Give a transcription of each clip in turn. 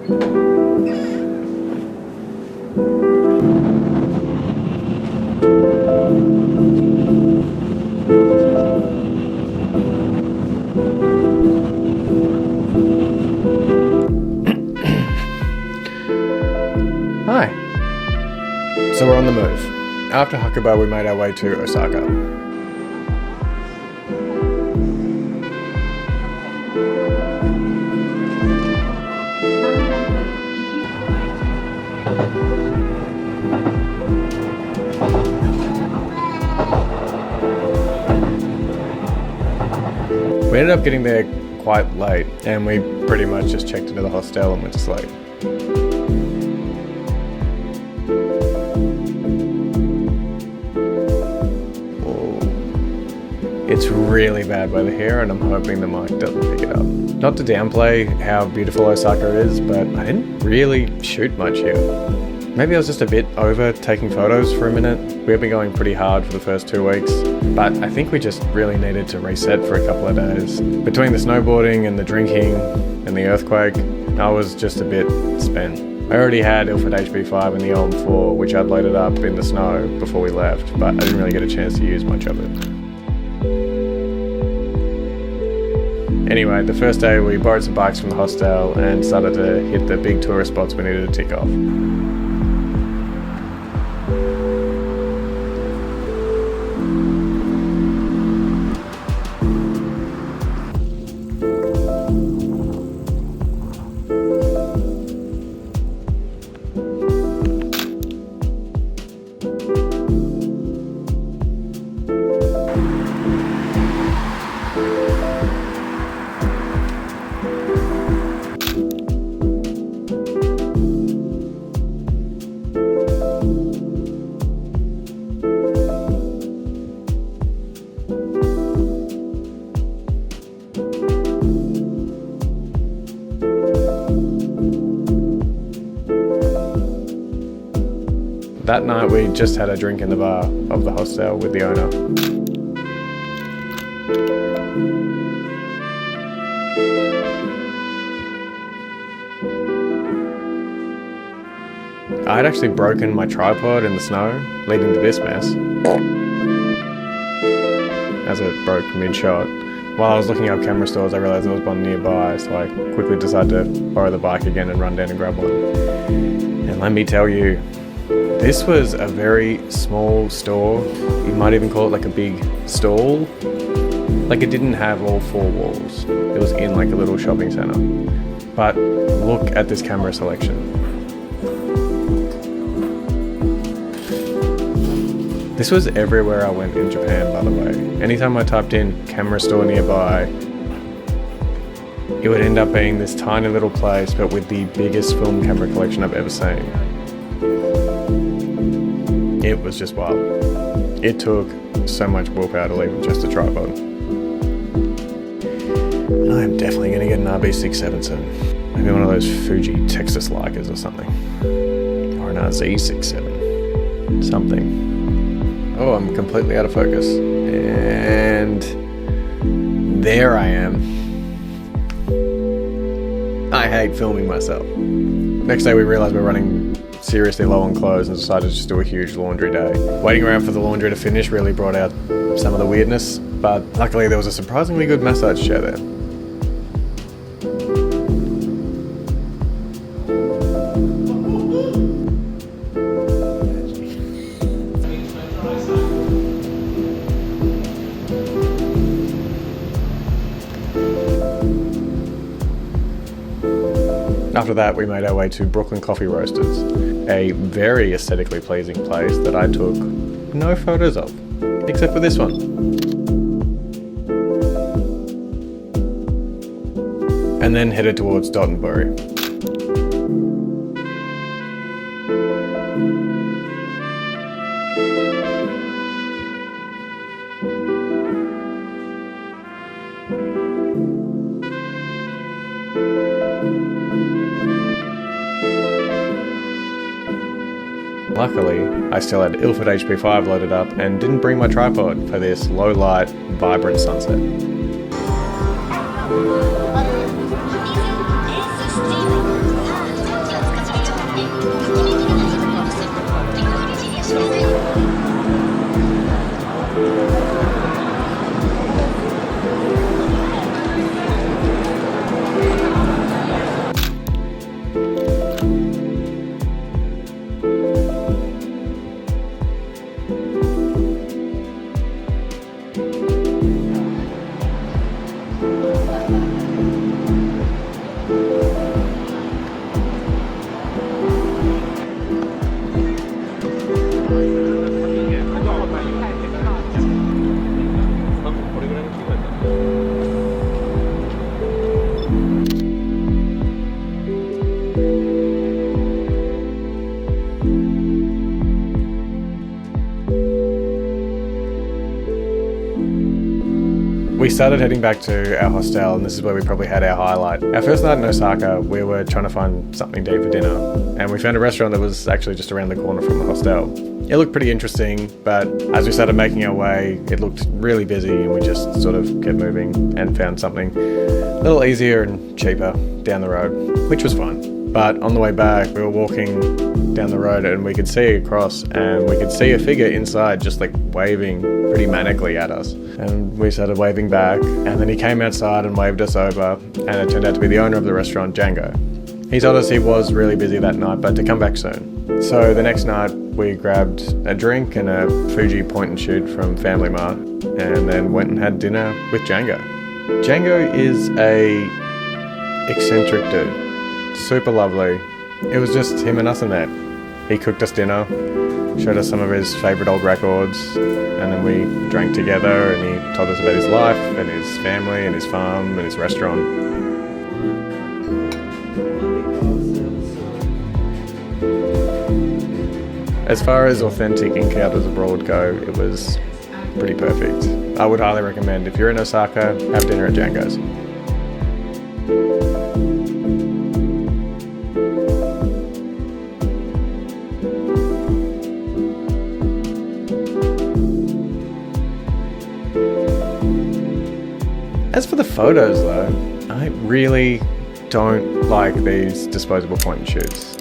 Hi. So we're on the move. After Hakuba, we made our way to Osaka. We ended up getting there quite late, and we pretty much just checked into the hostel and went to sleep. It's really bad weather here, and I'm hoping the mic doesn't pick it up. Not to downplay how beautiful Osaka is, but I didn't really shoot much here. Maybe I was just a bit over taking photos for a minute. We've been going pretty hard for the first 2 weeks, but I think we just really needed to reset for a couple of days. Between the snowboarding and the drinking and the earthquake, I was just a bit spent. I already had Ilford HB5 and the OM4, which I'd loaded up in the snow before we left, but I didn't really get a chance to use much of it. Anyway, the first day we borrowed some bikes from the hostel and started to hit the big tourist spots we needed to tick off. That night we just had a drink in the bar of the hostel with the owner. I had actually broken my tripod in the snow, leading to this mess, as it broke mid-shot. While I was looking up camera stores, I realised there was one nearby, so I quickly decided to borrow the bike again and run down and grab one. And let me tell you, this was a very small store. You might even call it like a big stall. Like, it didn't have all four walls. It was in like a little shopping centre. But look at this camera selection. This was everywhere I went in Japan, by the way. Anytime I typed in camera store nearby, it would end up being this tiny little place, but with the biggest film camera collection I've ever seen. It was just wild. It took so much willpower to leave with just a tripod. And I'm definitely going to get an RB67 soon. Maybe one of those Fuji Texas Leicas or something. Or an RZ67. Something. Oh, I'm completely out of focus. And there I am. I hate filming myself. Next day we realised we're running seriously low on clothes and decided to just do a huge laundry day. Waiting around for the laundry to finish really brought out some of the weirdness, but luckily there was a surprisingly good massage chair there. After that, we made our way to Brooklyn Coffee Roasters, a very aesthetically pleasing place that I took no photos of, except for this one. And then headed towards Dotonbori. Luckily, I still had Ilford HB5 loaded up and didn't bring my tripod for this low-light, vibrant sunset. We started heading back to our hostel, and this is where we probably had our highlight. Our first night in Osaka, we were trying to find something to eat for dinner, and we found a restaurant that was actually just around the corner from the hostel. It looked pretty interesting, but as we started making our way, it looked really busy, and we just sort of kept moving and found something a little easier and cheaper down the road, which was fine. But on the way back, we were walking down the road and we could see across, and we could see a figure inside just like waving pretty manically at us. And we started waving back, and then he came outside and waved us over, and it turned out to be the owner of the restaurant, Django. He told us he was really busy that night, but to come back soon. So the next night we grabbed a drink and a Fuji point and shoot from Family Mart, and then went and had dinner with Django. Django is a eccentric dude, super lovely. It was just him and us in there. He cooked us dinner, showed us some of his favourite old records, and then we drank together, and he told us about his life and his family and his farm and his restaurant. As far as authentic encounters abroad go, it was pretty perfect. I would highly recommend, if you're in Osaka, have dinner at Django's. As for the photos though, I really don't like these disposable point and shoots.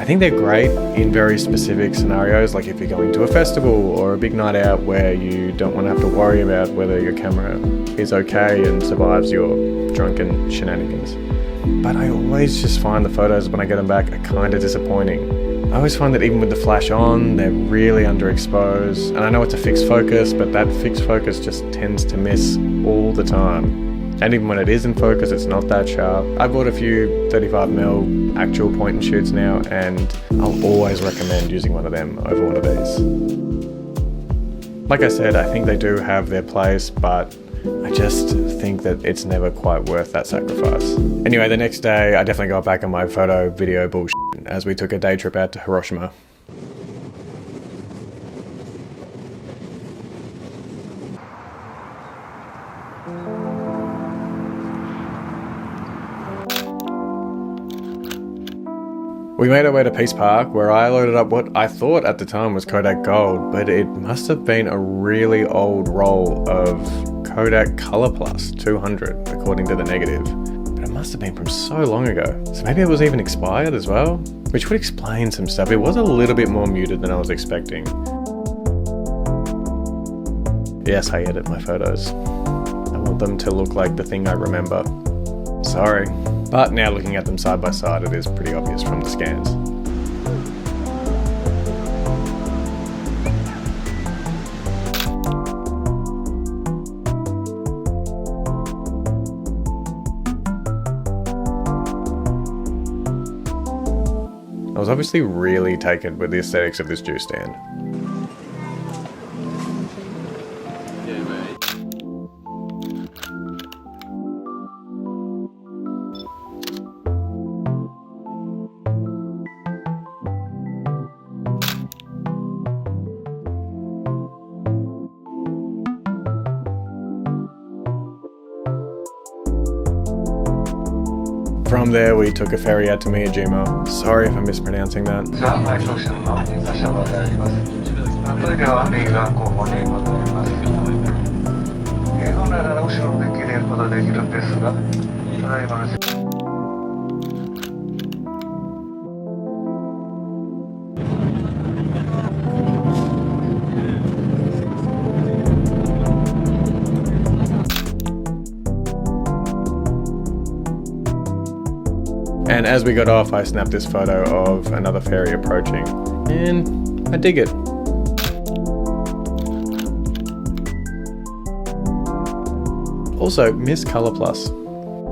I think they're great in very specific scenarios, like if you're going to a festival or a big night out where you don't want to have to worry about whether your camera is okay and survives your drunken shenanigans. But I always just find the photos when I get them back are kind of disappointing. I always find that even with the flash on, they're really underexposed. And I know it's a fixed focus, but that fixed focus just tends to miss all the time. And even when it is in focus, it's not that sharp. I bought a few 35mm actual point and shoots now, and I'll always recommend using one of them over one of these. Like I said, I think they do have their place, but I just think that it's never quite worth that sacrifice. Anyway, the next day, I definitely got back on my photo video bullshit as we took a day trip out to Hiroshima. We made our way to Peace Park, where I loaded up what I thought at the time was Kodak Gold, but it must have been a really old roll of Kodak Color Plus 200, according to the negative. But it must have been from so long ago. So maybe it was even expired as well, which would explain some stuff. It was a little bit more muted than I was expecting. Yes, I edit my photos. I want them to look like the thing I remember. Sorry. But now looking at them side by side, it is pretty obvious from the scans. I was obviously really taken with the aesthetics of this juice stand. From there, we took a ferry out to Miyajima. Sorry if I'm mispronouncing that. And as we got off, I snapped this photo of another ferry approaching, and I dig it. Also, miss Color Plus.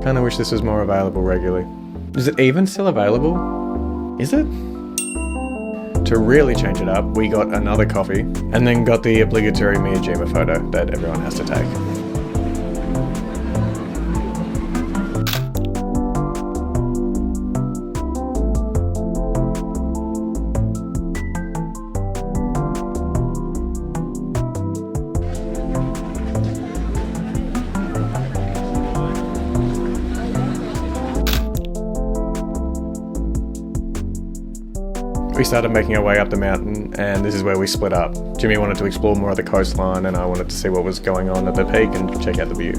Kinda wish this was more available regularly. Is it even still available? Is it? To really change it up, we got another coffee, and then got the obligatory Miyajima photo that everyone has to take. We started making our way up the mountain, and this is where we split up. Jimmy wanted to explore more of the coastline, and I wanted to see what was going on at the peak and check out the view.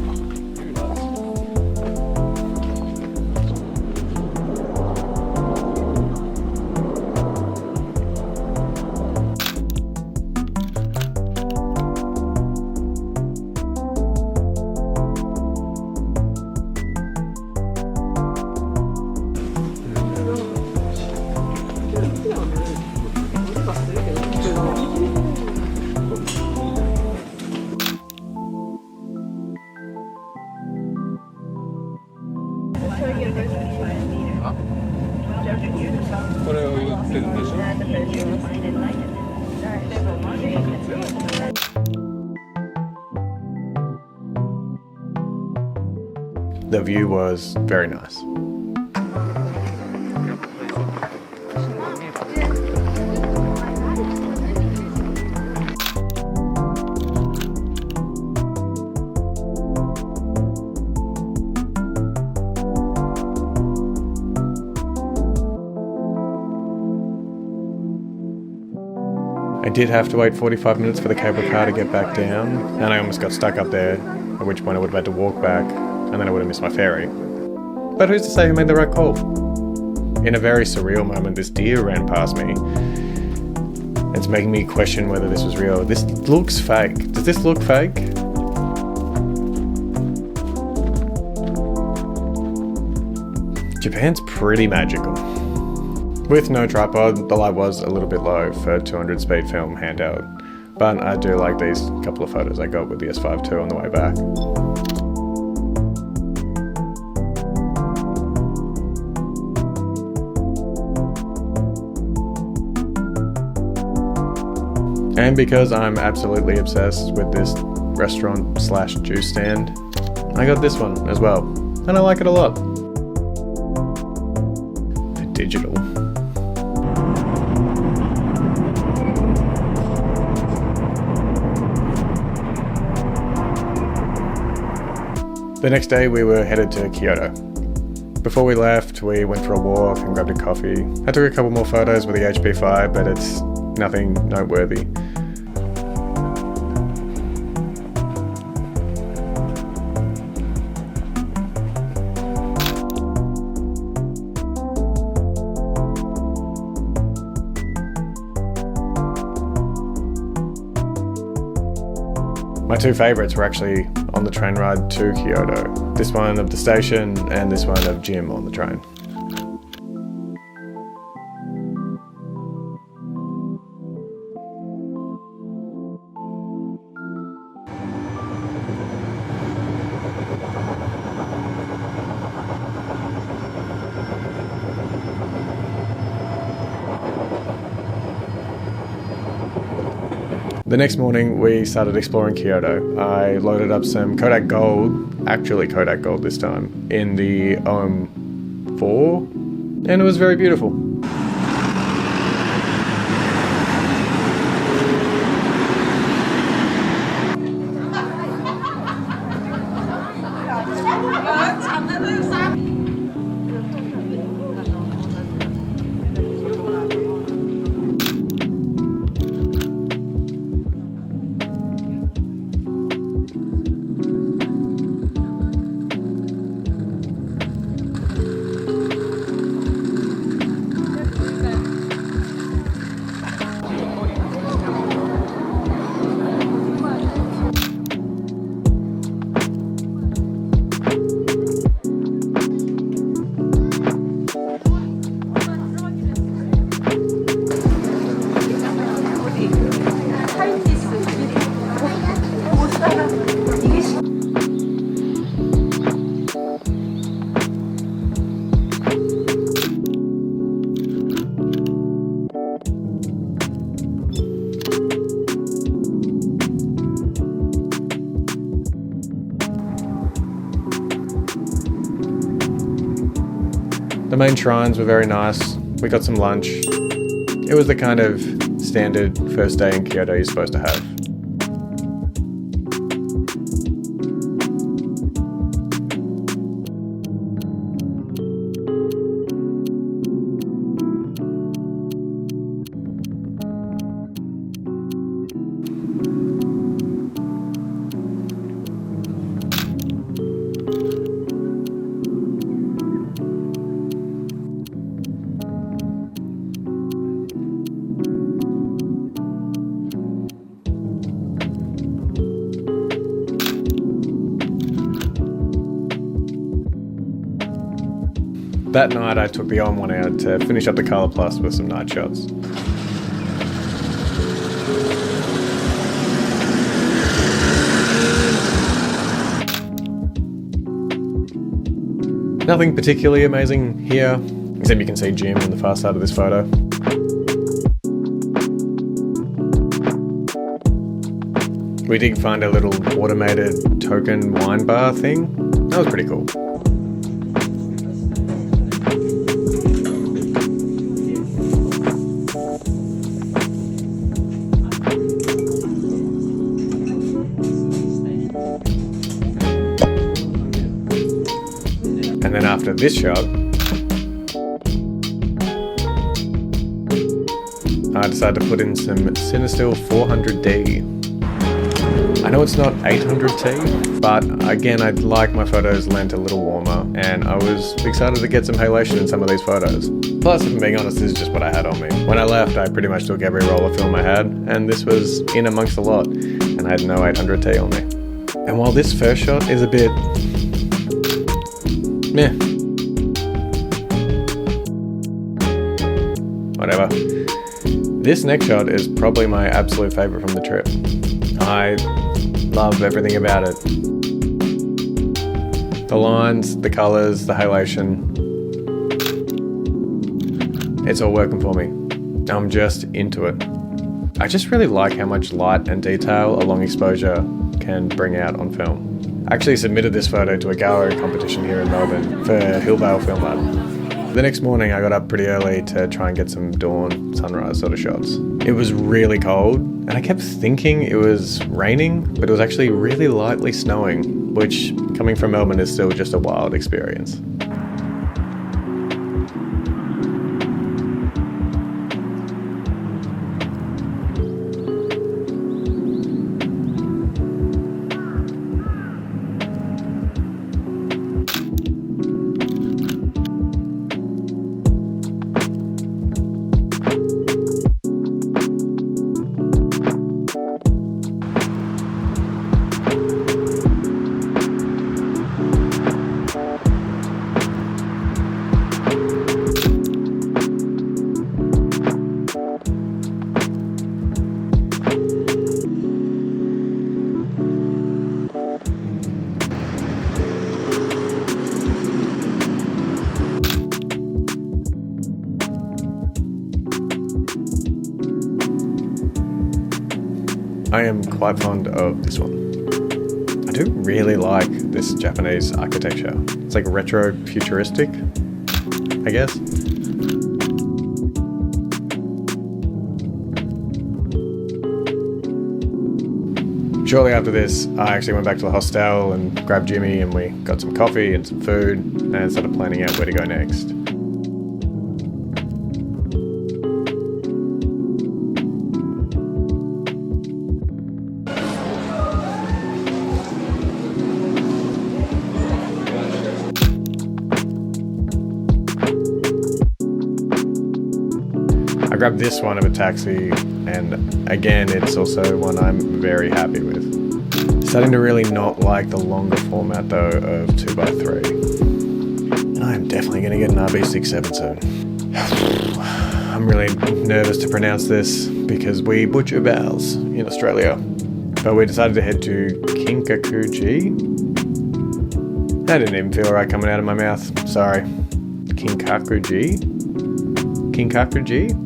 The view was very nice. I did have to wait 45 minutes for the cable car to get back down, and I almost got stuck up there, at which point I would have had to walk back, and then I would have missed my ferry. But who's to say who made the right call? In a very surreal moment, this deer ran past me. It's making me question whether this was real. This looks fake. Does this look fake? Japan's pretty magical. With no tripod, the light was a little bit low for 200 speed film handheld, but I do like these couple of photos I got with the S5 II on the way back. And because I'm absolutely obsessed with this restaurant slash juice stand, I got this one as well, and I like it a lot. For digital. The next day we were headed to Kyoto. Before we left, we went for a walk and grabbed a coffee. I took a couple more photos with the HP5, but it's nothing noteworthy. My two favourites were actually on the train ride to Kyoto. This one of the station and this one of Jim on the train. The next morning we started exploring Kyoto. I loaded up some Kodak Gold, actually Kodak Gold this time, in the OM4, and it was very beautiful. The main shrines were very nice. We got some lunch. It was the kind of standard first day in Kyoto you're supposed to have. That night I took the on one out to finish up the Colour Plus with some night shots. Nothing particularly amazing here, except you can see Jim in the far side of this photo. We did find a little automated token wine bar thing. That was pretty cool. And then after this shot, I decided to put in some Cinestill 400D. I know it's not 800T, but again, I'd like my photos lent a little warmer, and I was excited to get some halation in some of these photos. Plus, if I'm being honest, this is just what I had on me. When I left, I pretty much took every roll of film I had, and this was in amongst a lot, and I had no 800T on me. And while this first shot is a bit meh, whatever, this next shot is probably my absolute favourite from the trip. I love everything about it. The lines, the colours, the halation. It's all working for me. I'm just into it. I just really like how much light and detail a long exposure can bring out on film. I actually submitted this photo to a gallery competition here in Melbourne for Hillvale Film Lab. The next morning I got up pretty early to try and get some dawn, sunrise sort of shots. It was really cold, and I kept thinking it was raining, but it was actually really lightly snowing, which, coming from Melbourne, is still just a wild experience. I am quite fond of this one. I do really like this Japanese architecture. It's like retro futuristic, I guess. Shortly after this, I actually went back to the hostel and grabbed Jimmy, and we got some coffee and some food and started planning out where to go next. I grabbed this one of a taxi, and again, it's also one I'm very happy with. Starting to really not like the longer format though of 2x3. I'm definitely going to get an RB67 soon. I'm really nervous to pronounce this because we butcher vowels in Australia. But we decided to head to Kinkakuji. That didn't even feel right coming out of my mouth. Sorry. Kinkakuji? Kinkakuji?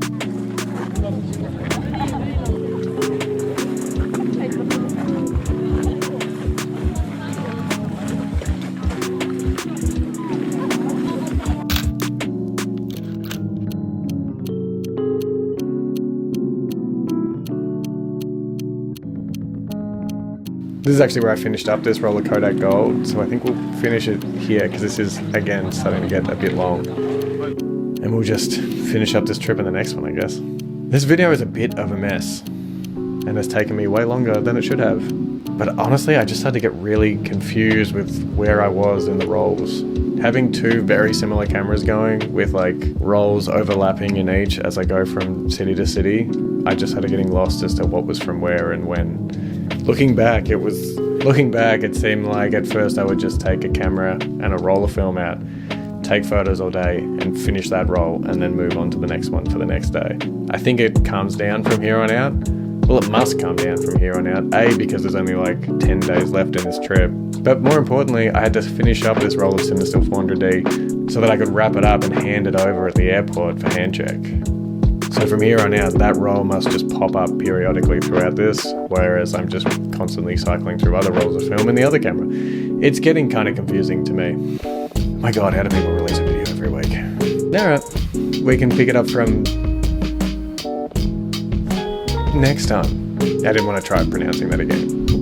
This is actually where I finished up this roll of Kodak Gold, so I think we'll finish it here because this is, again, starting to get a bit long. And we'll just finish up this trip in the next one, I guess. This video is a bit of a mess, and it's taken me way longer than it should have. But honestly, I just started to get really confused with where I was in the rolls. Having two very similar cameras going with like rolls overlapping in each as I go from city to city, I just started getting lost as to what was from where and when. Looking back, it seemed like at first I would just take a camera and a roll of film out, take photos all day and finish that roll and then move on to the next one for the next day. I think it calms down from here on out. Well, it must calm down from here on out. A, because there's only like 10 days left in this trip. But more importantly, I had to finish up this roll of Cinestill 400D so that I could wrap it up and hand it over at the airport for hand check. So from here on out, that roll must just pop up periodically throughout this, whereas I'm just constantly cycling through other rolls of film in the other camera. It's getting kind of confusing to me. My God, how do people release a video every week? Alright, we can pick it up from next time. I didn't want to try pronouncing that again.